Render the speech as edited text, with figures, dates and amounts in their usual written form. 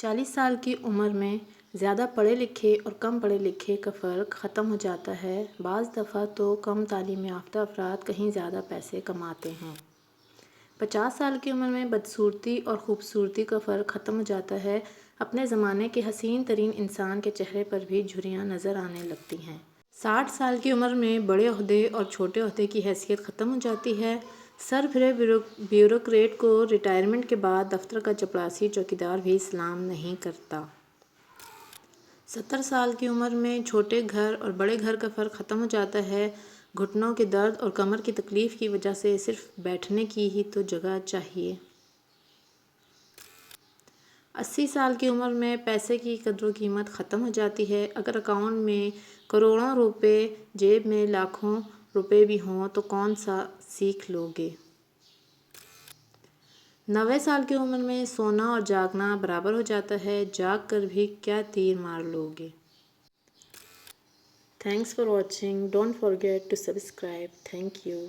40 سال کی عمر میں زیادہ پڑھے لکھے اور کم پڑھے لکھے کا فرق ختم ہو جاتا ہے۔ بعض دفعہ تو کم تعلیم یافتہ افراد کہیں زیادہ پیسے کماتے ہیں۔ 50 سال کی عمر میں بدصورتی اور خوبصورتی کا فرق ختم ہو جاتا ہے۔ اپنے زمانے کے حسین ترین انسان کے چہرے پر بھی جھریاں نظر آنے لگتی ہیں۔ 60 سال کی عمر میں بڑے عہدے اور چھوٹے عہدے کی حیثیت ختم ہو جاتی ہے۔ سربراہ بیوروکریٹ کو ریٹائرمنٹ کے بعد دفتر کا چپڑاسی چوکیدار بھی سلام نہیں کرتا۔ 70 سال کی عمر میں چھوٹے گھر اور بڑے گھر کا فرق ختم ہو جاتا ہے۔ گھٹنوں کے درد اور کمر کی تکلیف کی وجہ سے صرف بیٹھنے کی ہی تو جگہ چاہیے۔ 80 سال کی عمر میں پیسے کی قدر و قیمت ختم ہو جاتی ہے۔ اگر اکاؤنٹ میں کروڑوں روپے جیب میں لاکھوں روپے بھی ہوں تو کون سا سیکھ لو گے۔ 90 سال کی عمر میں سونا اور جاگنا برابر ہو جاتا ہے۔ جاگ کر بھی کیا تیر مار لو گے۔ Thanks for watching. Don't forget to subscribe. Thank you.